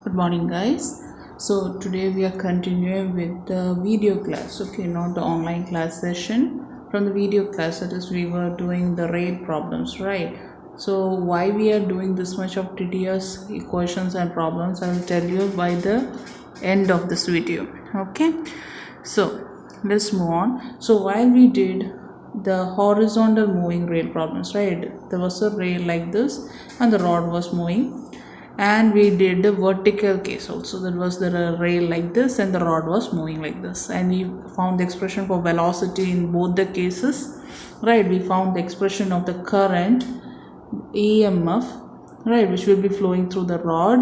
Good morning, guys. So today we are continuing with the video class. Okay, not the online class session. From the video class, that is, we were doing the rate problems, right? So why we are doing this much of tedious equations and problems, I will tell you by the end of this video. Okay. So let's move on. So while we did the horizontal moving rail problems, right? There was a rail like this, and the rod was moving, and we did the vertical case also. That was the rail like this and the rod was moving like this, and we found the expression for velocity in both the cases, right? We found the expression of the current EMF, right, which will be flowing through the rod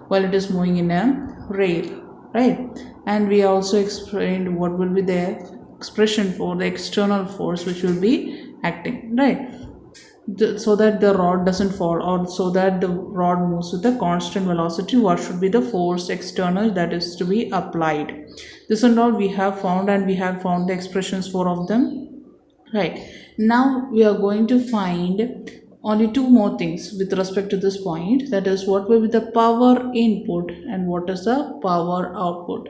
while it is moving in a rail, right? And we also explained what will be the expression for the external force which will be acting, right? So that the rod doesn't fall, or so that the rod moves with a constant velocity, what should be the force external that is to be applied. This and all we have found, and we have found the expressions, four of them, right? Now we are going to find only two more things with respect to this point, that is, what will be the power input and what is the power output.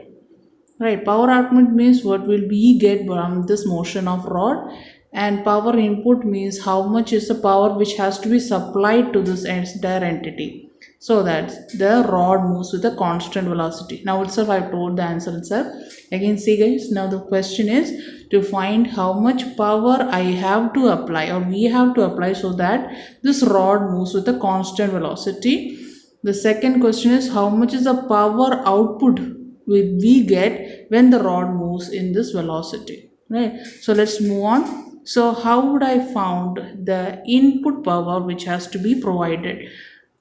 Right, power output means what will we get from this motion of rod, and power input means how much is the power which has to be supplied to this entire entity so that the rod moves with a constant velocity. Now itself I told the answer itself. Again, see guys, now the question is to find how much power I have to apply, or we have to apply, so that this rod moves with a constant velocity. The second question is how much is the power output we get when the rod moves in this velocity, right? So let's move on. So how would I found the input power which has to be provided,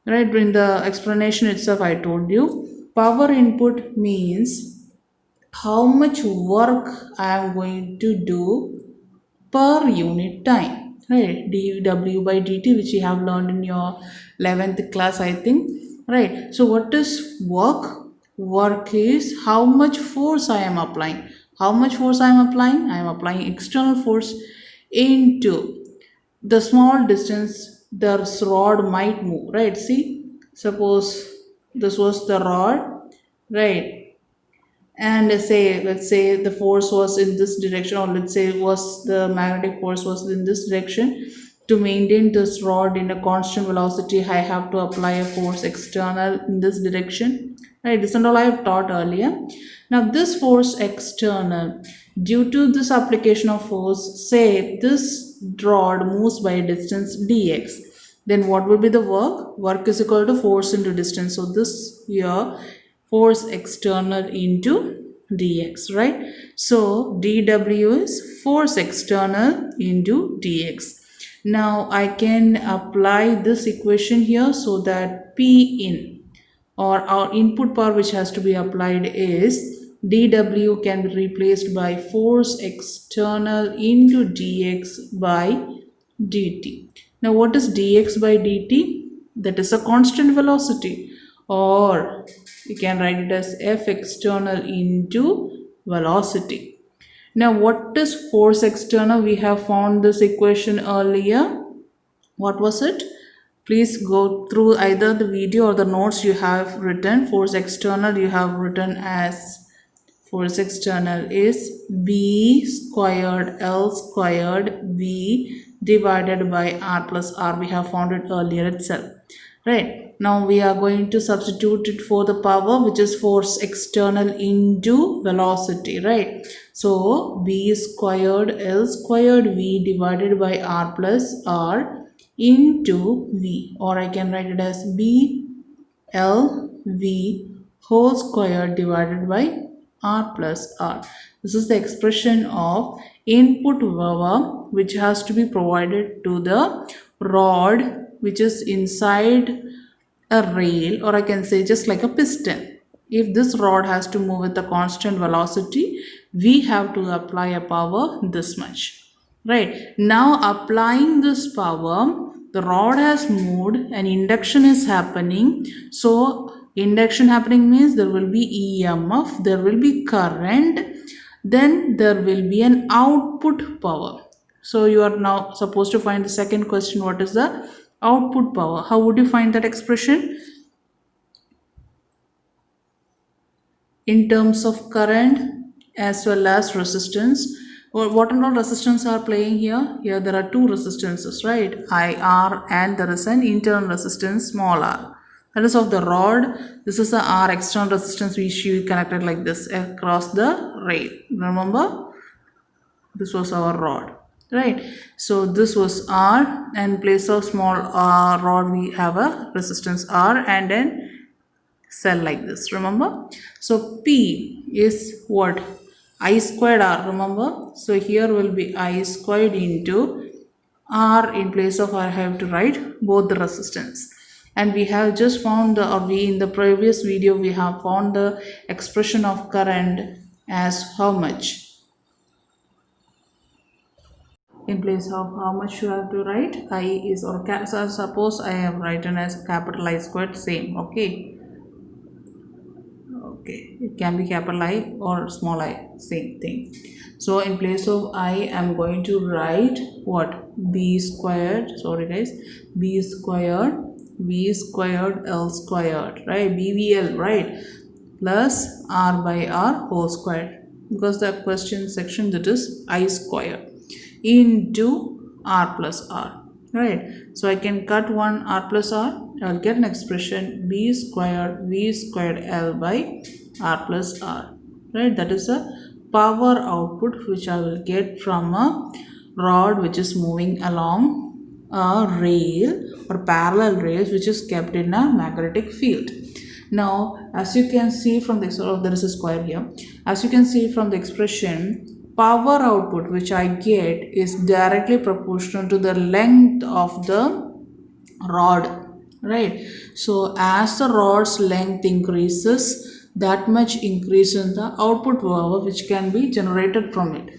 right? In the explanation itself I told you power input means how much work I am going to do per unit time, right? dw by dt, which you have learned in your 11th class, I think, right? So what is work? Work is how much force I am applying. How much force I am applying? I am applying external force into the small distance the rod might move, right? See, suppose this was the rod, right? And let's say the force was in this direction, or let's say was the magnetic force was in this direction. To maintain this rod in a constant velocity, I have to apply a force external in this direction, right? This and all I have taught earlier. Now this force external, due to this application of force, say this rod moves by a distance dx, then what will be the work is equal to force into distance. So this here, force external into dx, right? So dw is force external into dx. Now I can apply this equation here, so that p in, or our input power which has to be applied, is dw can be replaced by force external into dx by dt. Now what is dx by dt? That is a constant velocity, or you can write it as f external into velocity. Now what is force external? We have found this equation earlier. What was it? Please go through either the video or the notes you have written. Force external you have written as, force external is B squared L squared V divided by R plus R. We have found it earlier itself, right? Now we are going to substitute it for the power, which is force external into velocity, right? So B squared L squared V divided by R plus R into V, or I can write it as B L V whole square divided by R plus R. This is the expression of input power which has to be provided to the rod which is inside a rail, or I can say just like a piston. If this rod has to move with a constant velocity, we have to apply a power this much, right? Now applying this power, the rod has moved and induction is happening. So induction happening means there will be EMF, there will be current, then there will be an output power. So you are now supposed to find the second question, what is the output power? How would you find that expression? in terms of current as well as resistance. What and all resistance are playing here? Here there are two resistances, right? IR, and there is an internal resistance small r. That is of the rod. This is the R external resistance which we connected like this across the rail. Remember? This was our rod, right? So this was R, and in place of small rod we have a resistance R and then cell like this, remember? So P is what? I squared R, remember? So here will be I squared into R. In place of R I have to write both the resistance. And we have just found in the previous video we have found the expression of current as how much? In place of how much you have to write? I is, or so suppose I have written as capital I squared, same, okay? Okay, it can be capital I or small I, same thing. So in place of I am going to write what? B squared, sorry guys, B squared, V squared, L squared, right? BVL, right? Plus R by R whole squared, because the question section, that is I squared into R plus R, right? So I can cut one R plus R, I'll get an expression B squared V squared L by R plus R, right? That is a power output which I will get from a rod which is moving along a rail or parallel rails which is kept in a magnetic field. Now as you can see from the, there is a square here, as you can see from the expression, power output which I get is directly proportional to the length of the rod, right? So as the rod's length increases, that much increase in the output power which can be generated from it,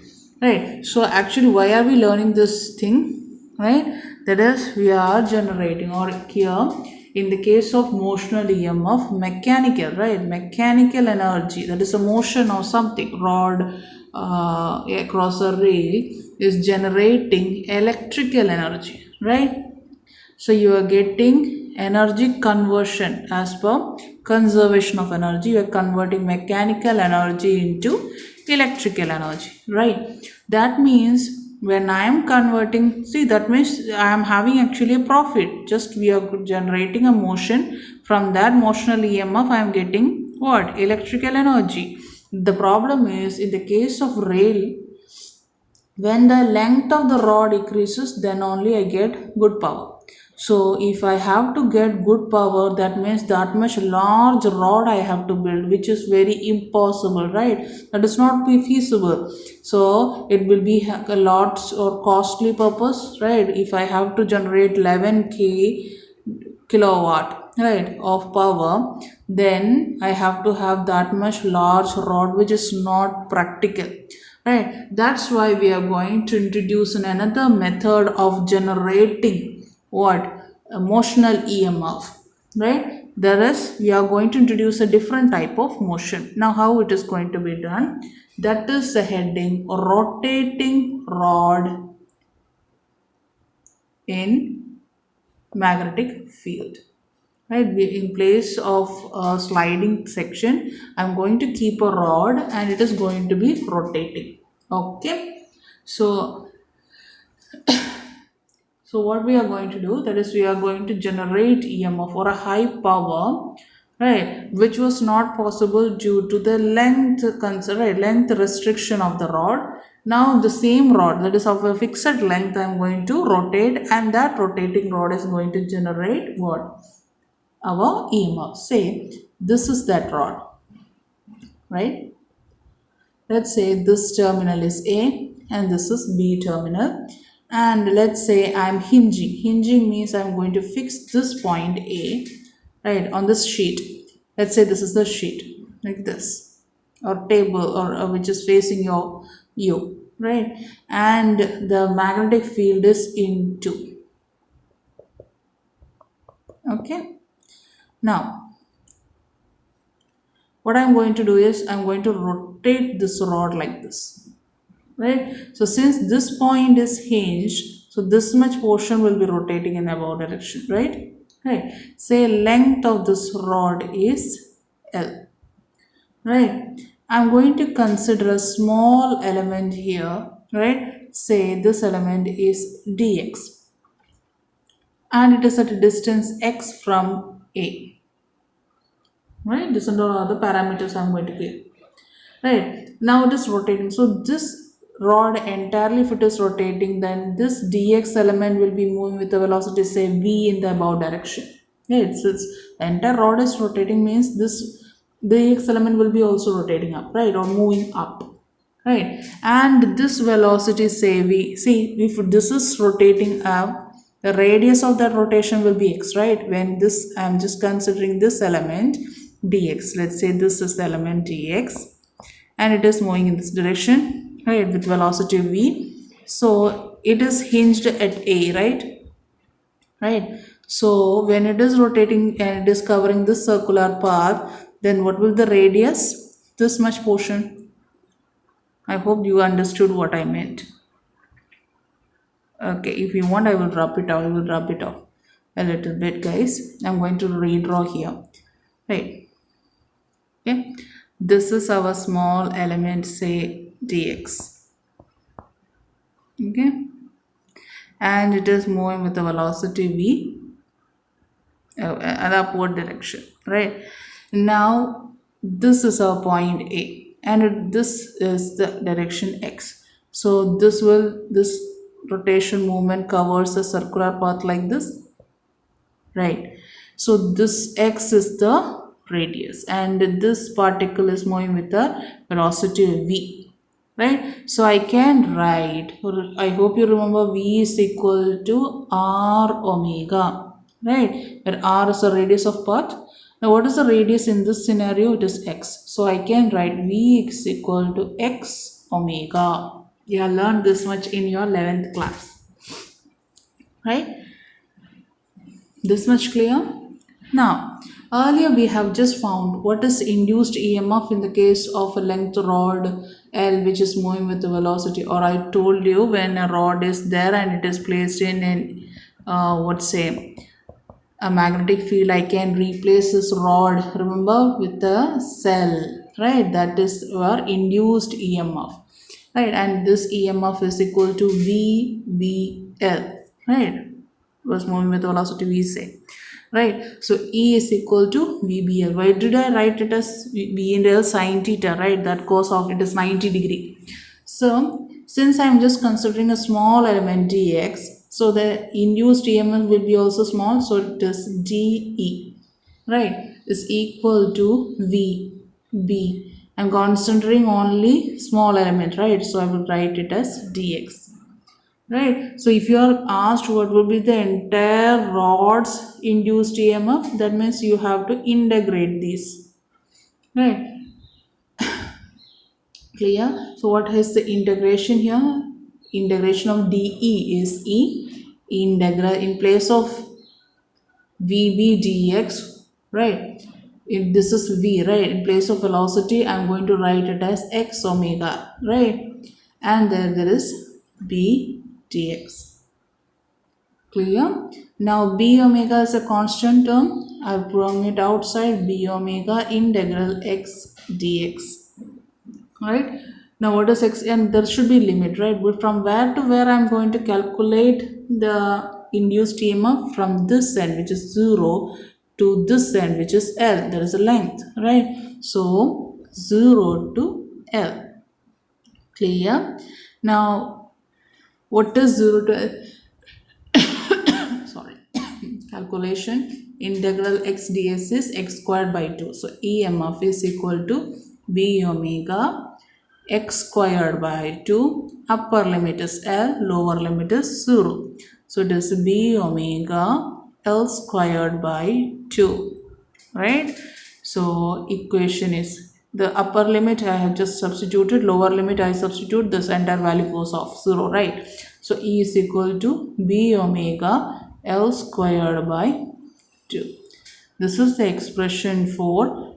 right? So actually why are we learning this thing, right? That is, we are generating, or here in the case of motional EMF, mechanical, right? Mechanical energy, that is a motion of something, rod across a rail is generating electrical energy, right? So you are getting energy conversion as per conservation of energy. You are converting mechanical energy into electrical energy, right? That means when I am converting, see, that means I am having actually a profit. Just we are generating a motion. From that motional EMF I am getting what? Electrical energy. The problem is, in the case of rail, when the length of the rod increases, then only I get good power. So if I have to get good power, that means that much large rod I have to build, which is very impossible, right? That is not be feasible. So it will be a lot or costly purpose, right? If I have to generate 11k kilowatt, right, of power, then I have to have that much large rod, which is not practical, right? That's why we are going to introduce another method of generating what? Emotional EMF, right? There is, we are going to introduce a different type of motion. Now how it is going to be done? That is the heading, rotating rod in magnetic field, right? In place of a sliding section, I'm going to keep a rod and it is going to be rotating, okay? So what we are going to do, that is, we are going to generate EMF or a high power, right, which was not possible due to the length right, length restriction of the rod. Now the same rod, that is of a fixed length, I am going to rotate, and that rotating rod is going to generate what? Our EMF. Say this is that rod, right? Let's say this terminal is A and this is B terminal, and let's say I'm hinging. Hinging means I'm going to fix this point A, right, on this sheet. Let's say this is the sheet like this, or table, or which is facing you, right? And the magnetic field is into, okay? Now what I'm going to do is I'm going to rotate this rod like this, right? So since this point is hinged, so this much portion will be rotating in above direction, right? Right. Say length of this rod is L. right? I'm going to consider a small element here, right? Say this element is dx and it is at a distance x from a, right? This and all other parameters I'm going to give. Right, now it is rotating. So this rod entirely, if it is rotating, then this dx element will be moving with the velocity say v in the above direction. Right, so it's the entire rod is rotating means this dx element will be also rotating up, right, or moving up, right? And this velocity say v. See, if this is rotating up, the radius of that rotation will be x, right? When this, I'm just considering this element dx. Let's say this is the element dx and it is moving in this direction, right, with velocity v. So it is hinged at a, right. So when it is rotating and it is covering this circular path, then what will the radius? This much portion. I hope you understood what I meant. Okay, if you want, I will drop it off. I will drop it off a little bit, guys. I'm going to redraw here, right? Okay, this is our small element, say dx. Okay, and it is moving with the velocity v, an upward direction, right? Now this is our point a and this is the direction x. So this rotation movement covers a circular path like this, right? So this x is the radius and this particle is moving with the velocity v, right? So I can write, I hope you remember, v is equal to r omega, right, where r is the radius of path. Now what is the radius in this scenario? It is x. So I can write v is equal to x omega. You have learned this much in your 11th class, right? This much clear? Now, earlier we have just found what is induced EMF in the case of a length rod L which is moving with the velocity, or I told you when a rod is there and it is placed in an a magnetic field, I can replace this rod, remember, with a cell, right? That is our induced EMF, right? And this EMF is equal to VBL, right? Was moving with velocity v, say, right? So E is equal to VBL. Why did I write it as V and L sine theta, right? That cos of it is 90 degree. So since I am just considering a small element dx, so the induced EMF will be also small, so it is dE, right, is equal to VB. I'm considering only small element, right? So I will write it as dx. Right. So if you are asked what will be the entire rod's induced EMF, that means you have to integrate these. Right. Clear? So what is the integration here? Integration of dE is E. Integral in place of VB dx, right? If this is V, right? In place of velocity, I'm going to write it as x omega, right? And there is B dx. Clear? Now b omega is a constant term. I've brought it outside. B omega integral x dx. Right? Now what is x? And there should be limit, right? But from where to where I'm going to calculate the induced EMF? From this end, which is 0, to this end, which is L. There is a length, right? So 0 to L. Clear? Now what is 0 to L? Sorry. Calculation. Integral x ds is x squared by 2. So EMF is equal to b omega x squared by 2. Upper limit is L, lower limit is 0. So it is b omega L squared by 2. Right? So equation is, the upper limit I have just substituted, lower limit I substitute, this entire value goes off 0, right? So E is equal to b omega L squared by 2. This is the expression for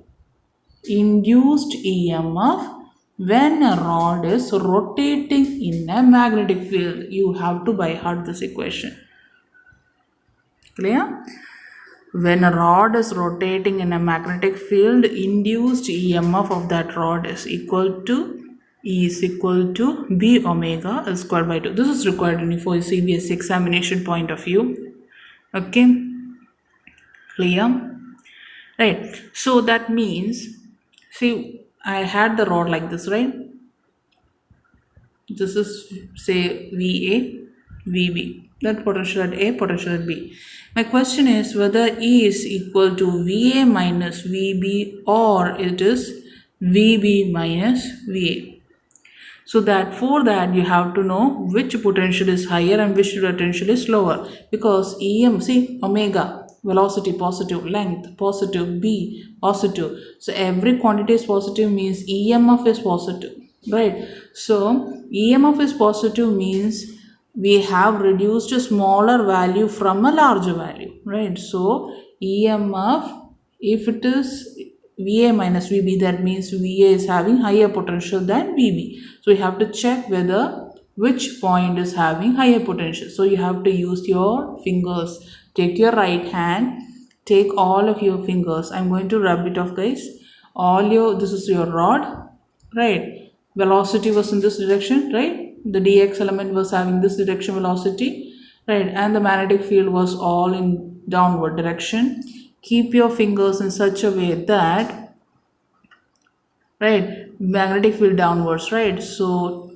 induced EMF when a rod is rotating in a magnetic field. You have to by heart this equation. Clear? when a rod is rotating in a magnetic field, induced EMF of that rod is equal to B omega L square by 2. This is required for CBSE examination point of view. Okay, clear? Right, so that means, see, I had the rod like this, right? This is, say, VA, VB. That potential at A, potential at B. My question is whether E is equal to VA minus VB or it is VB minus VA. So that for that you have to know which potential is higher and which potential is lower, because EM, see, omega, velocity positive, length positive, B positive. So every quantity is positive means EMF is positive, right? So EMF is positive means we have reduced a smaller value from a larger value, right? So EMF, if it is VA minus VB, that means VA is having higher potential than VB. So you have to check whether which point is having higher potential. So you have to use your fingers. Take your right hand, take all of your fingers. I'm going to rub it off, guys. This is your rod, right? Velocity was in this direction, right? The dx element was having this direction velocity, right? And the magnetic field was all in downward direction. Keep your fingers in such a way that, right, magnetic field downwards, right? So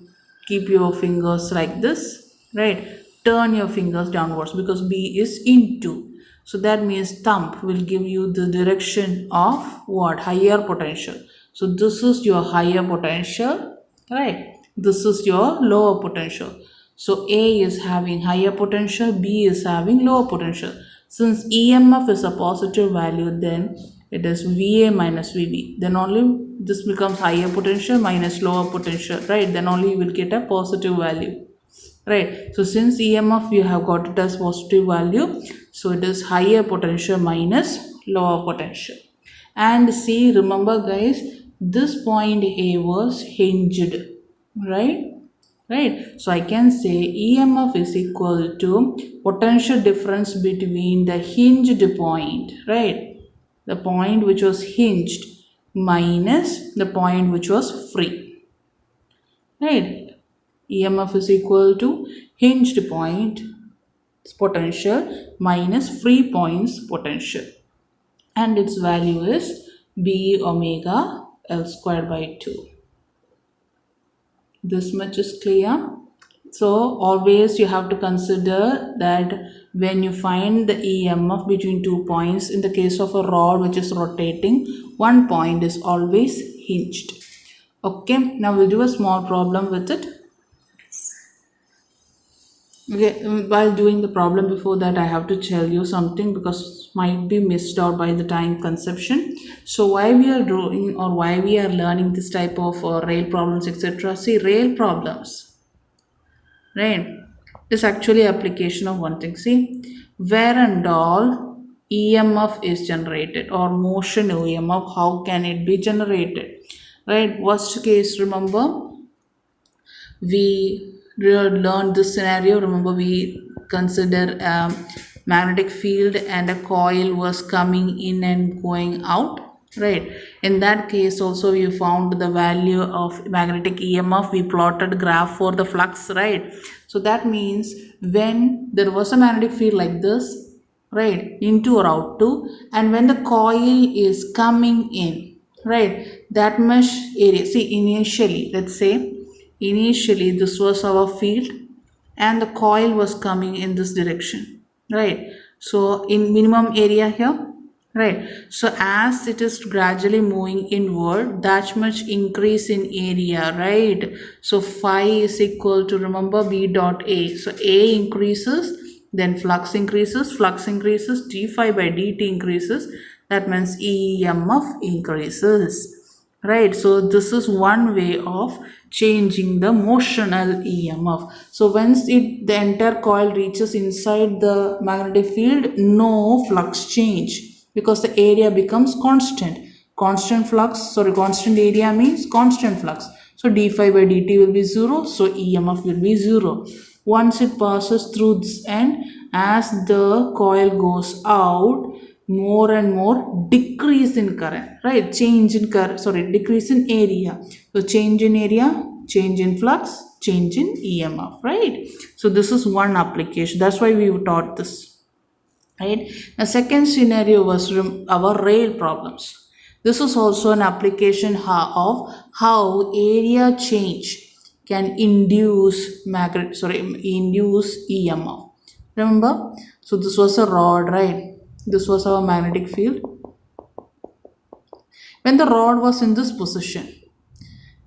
keep your fingers like this, right? Turn your fingers downwards because B is into. So that means thumb will give you the direction of what? Higher potential. So this is your higher potential, right? This is your lower potential. So A is having higher potential, B is having lower potential. Since EMF is a positive value, then it is VA minus VB. Then only this becomes higher potential minus lower potential, right? Then only you will get a positive value, right? So since EMF you have got it as positive value, so it is higher potential minus lower potential. And see, remember guys, this point A was hinged, right? Right, so I can say EMF is equal to potential difference between the hinged point, right? The point which was hinged minus the point which was free, right? EMF is equal to hinged point potential minus free points potential, and its value is B omega L square by 2. This much is clear. So always you have to consider that when you find the EMF between 2 points, in the case of a rod which is rotating, one point is always hinged. Okay, now we'll do a small problem with it. Okay, while doing the problem, before that I have to tell you something because it might be missed out by the time conception. So why we are doing or why we are learning this type of rail problems, etc. See, rail problems, right, is actually application of one thing. See, where and all EMF is generated or motion EMF, how can it be generated, right? Worst case, remember we learned this scenario. Remember we consider a magnetic field and a coil was coming in and going out, right? In that case also you found the value of magnetic EMF. We plotted graph for the flux, right? So that means when there was a magnetic field like this, right, into or out to, and when the coil is coming in, right, that much area. See, initially, let's say initially this was our field and the coil was coming in this direction, right? So in minimum area here, right? So as it is gradually moving inward, that much increase in area, right? So phi is equal to, remember, B dot A. So A increases, then flux increases, d phi by dt increases. That means EMF increases, right? So this is one way of changing the motional EMF. So once the entire coil reaches inside the magnetic field, no flux change because the area becomes constant. Constant area means constant flux. So d phi by dt will be 0. So EMF will be 0. Once it passes through this end, as the coil goes out, more and more decrease in current, right? Change in current, sorry, decrease in area. So change in area, change in flux, change in EMF, right? So this is one application. That's why we taught this, right? The second scenario was our rail problems. This is also an application of how area change can induce induce EMF. Remember? So this was a rod, right? This was our magnetic field. When the rod was in this position,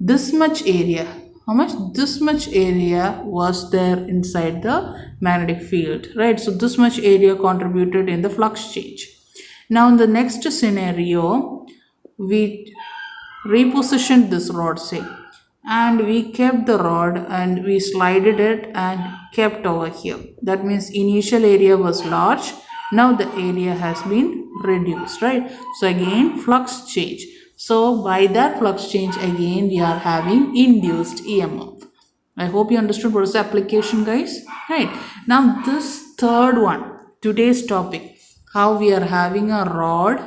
this much area, how much? This much area was there inside the magnetic field, right? So this much area contributed in the flux change. Now in the next scenario, we repositioned this rod, say, and we kept the rod and we slided it and kept over here. That means initial area was large, now the area has been reduced, right? So again flux change. So by that flux change, again we are having induced EMF. I hope you understood what is the application, guys. Right, now this third one, today's topic, how we are having a rod,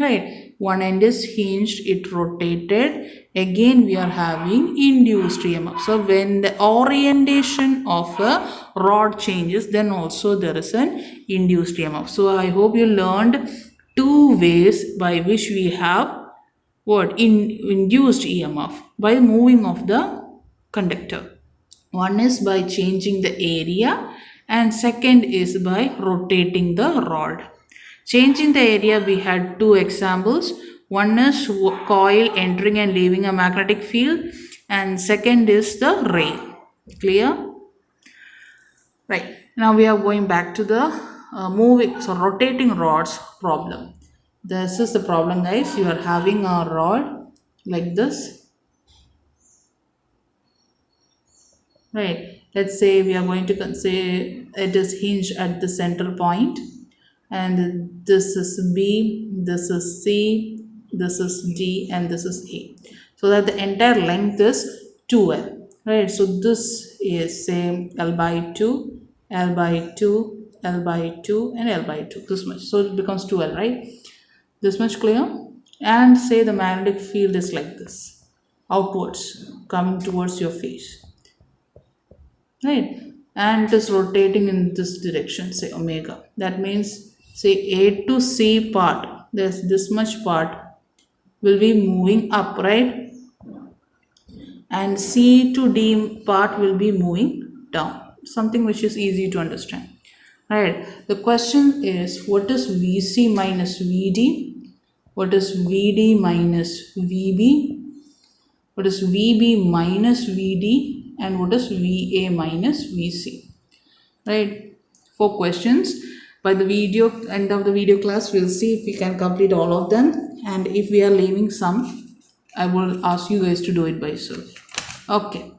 right? One end is hinged, it rotated, again we are having induced EMF. So when the orientation of a rod changes, then also there is an induced EMF. So I hope you learned two ways by which we have what induced EMF by moving of the conductor. One is by changing the area and second is by rotating the rod. Changing the area, we had two examples. One is coil entering and leaving a magnetic field and second is the rail. Clear? Right. Now we are going back to the rotating rods problem. This is the problem, guys. You are having a rod like this. Right. Let's say we are going to say it is hinged at the center point. And this is B, this is C, this is D, and this is A. So that the entire length is 2L, right? So this is say L by 2, L by 2, L by 2, and L by 2, this much. So it becomes 2L, right? This much clear? And say the magnetic field is like this, outwards, coming towards your face, right? And it is rotating in this direction, say omega. That means say A to C part, there's this much part will be moving up, right? And C to D part will be moving down. Something which is easy to understand, right? The question is, what is VC minus VD? What is VD minus VB? What is VB minus VD? And what is VA minus VC, right? 4 questions. By the end of the video class, we'll see if we can complete all of them, and if we are leaving some, I will ask you guys to do it by yourself. Okay,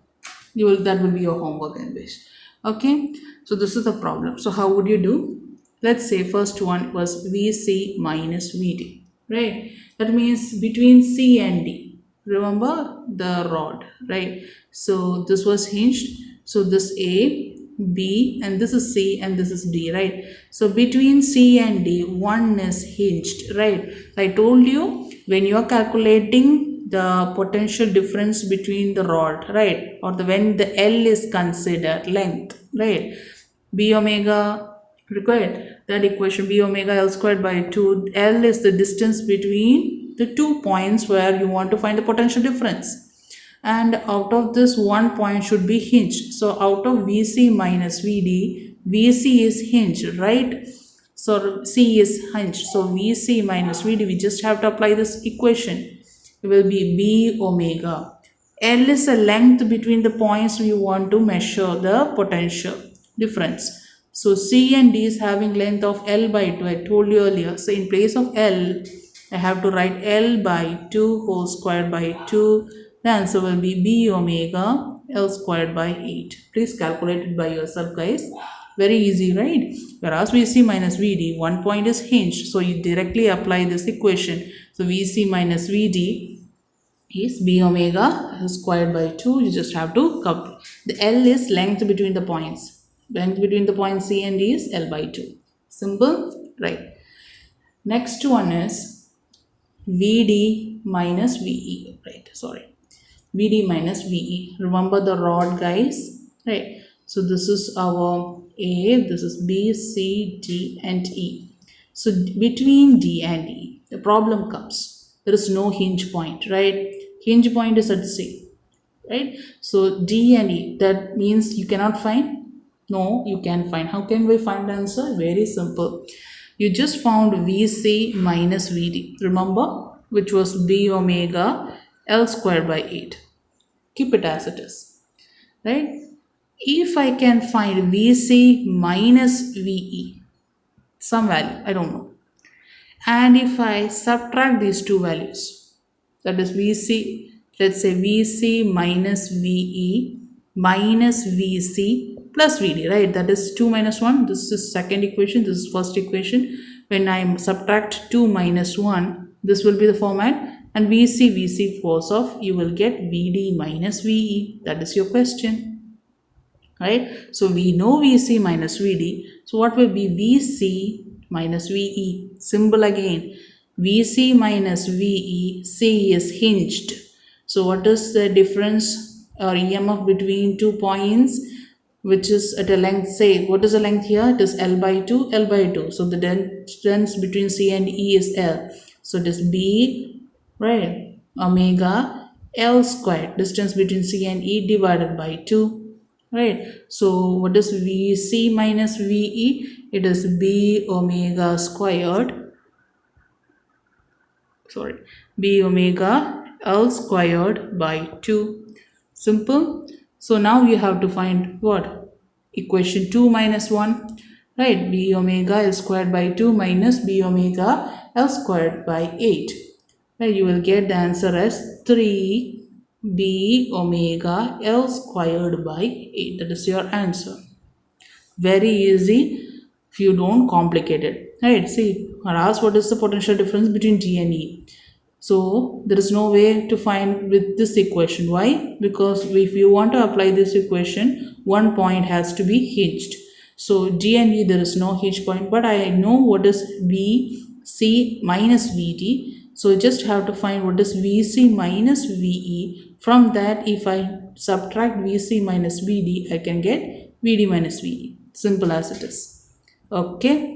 that will be your homework anyways. Okay, so this is the problem. So how would you do? Let's say first one was VC minus VD, right? That means between C and D, remember the rod, right? So this was hinged, so this A, B, and this is C, and this is D, right? So between C and D, one is hinged, right? I told you, when you are calculating the potential difference between the rod, right, or when the L is considered length, right, B omega required, that equation B omega L squared by 2, L is the distance between the 2 points where you want to find the potential difference. And out of this, 1 point should be hinged. So out of VC minus VD, VC is hinged, right? So C is hinged. So VC minus VD, we just have to apply this equation. It will be B omega. L is the length between the points we want to measure the potential difference. So C and D is having length of L by 2. I told you earlier. So in place of L, I have to write L by 2 whole squared by 2. The answer will be B omega L squared by 8. Please calculate it by yourself, guys. Very easy, right? Whereas VC minus VD, 1 point is hinged. So you directly apply this equation. So VC minus VD is B omega L squared by 2. You just have to couple. The L is length between the points. Length between the points C and D is L by 2. Simple, right? Next one is VD minus VE, right? Sorry, VD minus VE. Remember the rod, guys, right? So this is our A, this is B, C, D and E. So between D and E, the problem comes. There is no hinge point, right? Hinge point is at C, right? So D and E, that means you cannot find. No, you can find. How can we find the answer? Very simple. You just found VC minus VD, remember, which was B omega L squared by 8. Keep it as it is, right? If I can find VC minus VE, some value, I don't know, and if I subtract these two values, that is VC, let's say VC minus VE minus VC plus VD, right? That is 2 minus 1. This is second equation, this is first equation. When I subtract 2 minus 1, this will be the format, and VC goes off, you will get VD minus VE. That is your question, right? So we know VC minus VD. So what will be VC minus VE? Symbol again. VC minus VE, C is hinged. So what is the difference or EMF between 2 points, which is at a length, say, what is the length here? It is L by 2, L by 2. So the distance between C and E is L. So it is B, right, omega L squared, distance between C and E divided by 2, right? So what is VC minus VE? It is B omega squared, sorry, B omega L squared by 2. Simple. So now you have to find what? Equation 2 minus 1, right? B omega L squared by 2 minus B omega L squared by 8. Right? You will get the answer as 3B omega L squared by 8. That is your answer. Very easy if you don't complicate it, right? See, or ask what is the potential difference between D and E. So there is no way to find with this equation. Why? Because if you want to apply this equation, one point has to be hinged. So D and E, there is no hinge point, but I know what is VC minus VD. So I just have to find what is VC minus VE. From that, if I subtract VC minus VD, I can get VD minus VE. Simple as it is. Okay.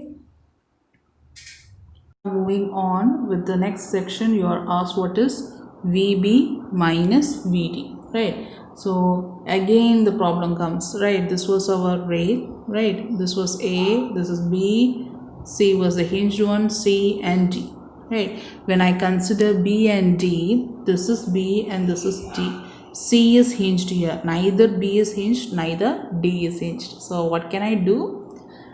Moving on with the next section, you are asked what is VB minus VD, right? So again the problem comes, right? This was our ray, right? This was A, this is B, C was the hinged one, C and D, right? When I consider B and D, this is B and this is D. C is hinged here. Neither B is hinged, neither D is hinged. So what can I do?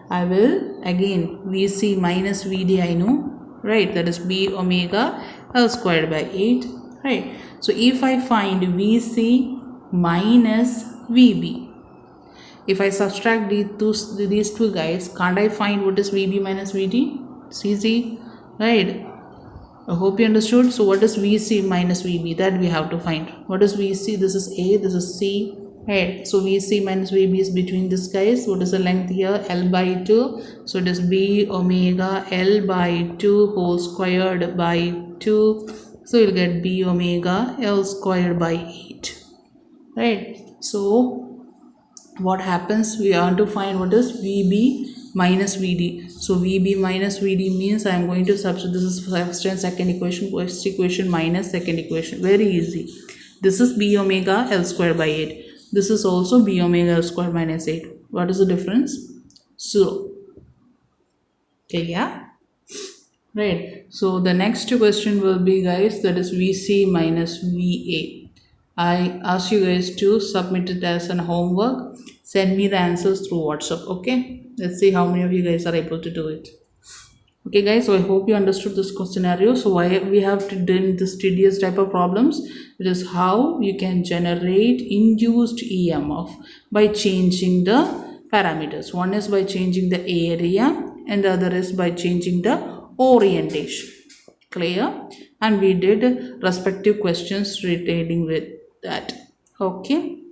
I will again VC minus VD, I know, right? That is B omega L squared by 8, right? So if I find VC minus VB, if I subtract these two guys, can't I find what is VB minus VD? It's easy, right? I hope you understood. So what is VC minus VB? That we have to find. What is VC? This is A, this is C, right? So VC minus VB is between these guys. What is the length here? L by 2. So it is B omega L by 2 whole squared by 2. So you'll get B omega L squared by 8, right? So what happens? We want to find what is VB minus VD. So VB minus VD means I am going to substitute. This is first and second equation, first equation minus second equation. Very easy. This is B omega L squared by 8. This is also B omega L squared minus 8. What is the difference? 0. Okay, yeah, right? So the next question will be, guys, that is VC minus VA. I ask you guys to submit it as an homework. Send me the answers through WhatsApp. Okay, let's see how many of you guys are able to do it. Okay guys, so I hope you understood this scenario. So why we have to do this tedious type of problems, it is how you can generate induced EMF by changing the parameters. One is by changing the area and the other is by changing the orientation. Clear? And we did respective questions relating with that. Okay.